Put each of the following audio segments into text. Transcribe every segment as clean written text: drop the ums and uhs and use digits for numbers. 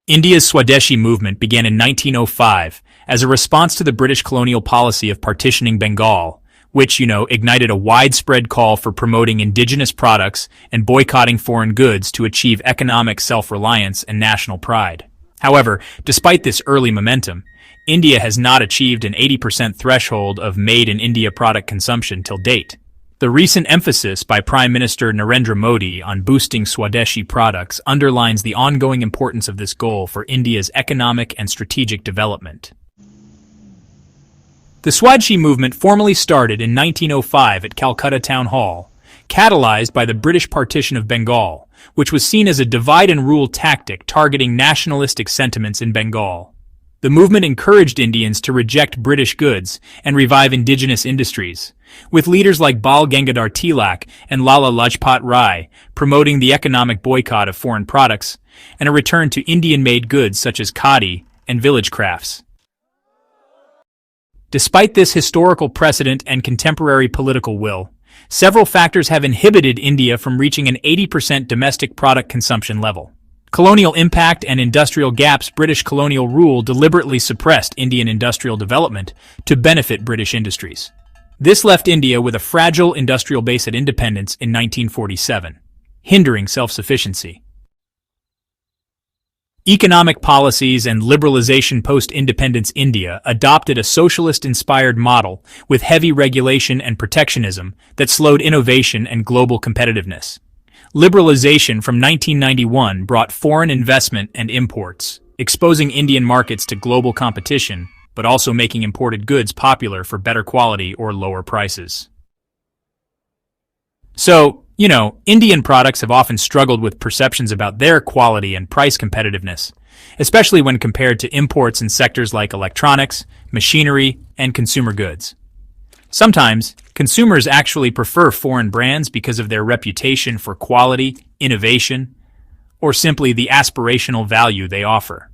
India's Swadeshi movement began in 1905 as a response to the British colonial policy of partitioning Bengal, which, ignited a widespread call for promoting indigenous products and boycotting foreign goods to achieve economic self-reliance and national pride. However, despite this early momentum, India has not achieved an 80% threshold of made-in-India product consumption till date. The recent emphasis by Prime Minister Narendra Modi on boosting Swadeshi products underlines the ongoing importance of this goal for India's economic and strategic development. The Swadeshi movement formally started in 1905 at Calcutta Town Hall, catalyzed by the British partition of Bengal, which was seen as a divide-and-rule tactic targeting nationalistic sentiments in Bengal. The movement encouraged Indians to reject British goods and revive indigenous industries, with leaders like Bal Gangadhar Tilak and Lala Lajpat Rai promoting the economic boycott of foreign products and a return to Indian-made goods such as khadi and village crafts. Despite this historical precedent and contemporary political will, several factors have inhibited India from reaching an 80% domestic product consumption level. Colonial impact and industrial gaps. British colonial rule deliberately suppressed Indian industrial development to benefit British industries. This left India with a fragile industrial base at independence in 1947, hindering self-sufficiency. Economic policies and liberalization. Post-independence India adopted a socialist-inspired model with heavy regulation and protectionism that slowed innovation and global competitiveness. Liberalization from 1991 brought foreign investment and imports, exposing Indian markets to global competition, but also making imported goods popular for better quality or lower prices. So, Indian products have often struggled with perceptions about their quality and price competitiveness, especially when compared to imports in sectors like electronics, machinery, and consumer goods. Sometimes, consumers actually prefer foreign brands because of their reputation for quality, innovation, or simply the aspirational value they offer.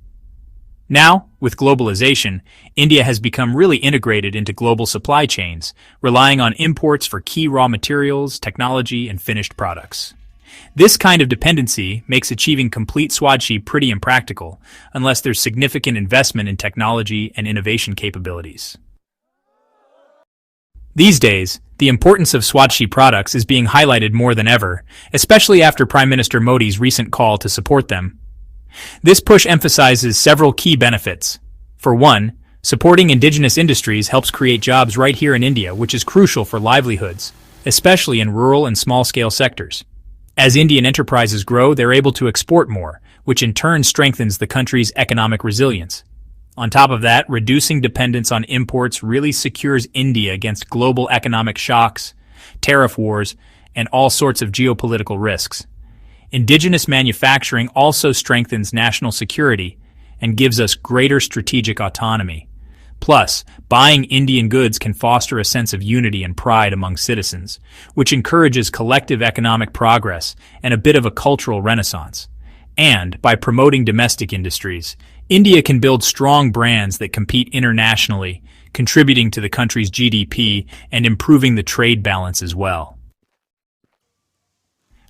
Now, with globalization, India has become really integrated into global supply chains, relying on imports for key raw materials, technology, and finished products. This kind of dependency makes achieving complete Swadeshi pretty impractical unless there's significant investment in technology and innovation capabilities. These days, the importance of Swadeshi products is being highlighted more than ever, especially after Prime Minister Modi's recent call to support them. This push emphasizes several key benefits. For one, supporting indigenous industries helps create jobs right here in India, which is crucial for livelihoods, especially in rural and small-scale sectors. As Indian enterprises grow, they're able to export more, which in turn strengthens the country's economic resilience. On top of that, reducing dependence on imports really secures India against global economic shocks, tariff wars, and all sorts of geopolitical risks. Indigenous manufacturing also strengthens national security and gives us greater strategic autonomy. Plus, buying Indian goods can foster a sense of unity and pride among citizens, which encourages collective economic progress and a bit of a cultural renaissance. And, by promoting domestic industries, India can build strong brands that compete internationally, contributing to the country's GDP and improving the trade balance as well.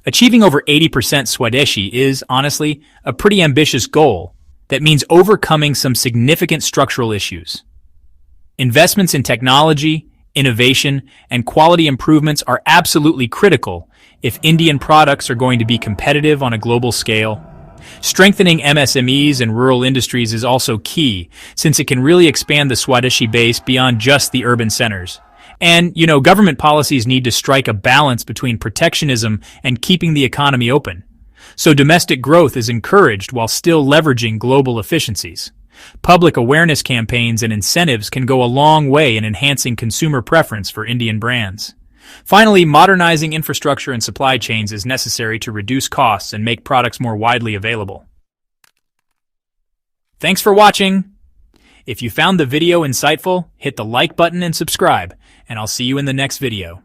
Achieving over 80% Swadeshi is, honestly, a pretty ambitious goal that means overcoming some significant structural issues. Investments in technology, innovation, and quality improvements are absolutely critical if Indian products are going to be competitive on a global scale. Strengthening MSMEs and rural industries is also key, since it can really expand the Swadeshi base beyond just the urban centers. And, government policies need to strike a balance between protectionism and keeping the economy open. So domestic growth is encouraged while still leveraging global efficiencies. Public awareness campaigns and incentives can go a long way in enhancing consumer preference for Indian brands. Finally, modernizing infrastructure and supply chains is necessary to reduce costs and make products more widely available. Thanks for watching! If you found the video insightful, hit the like button and subscribe, and I'll see you in the next video.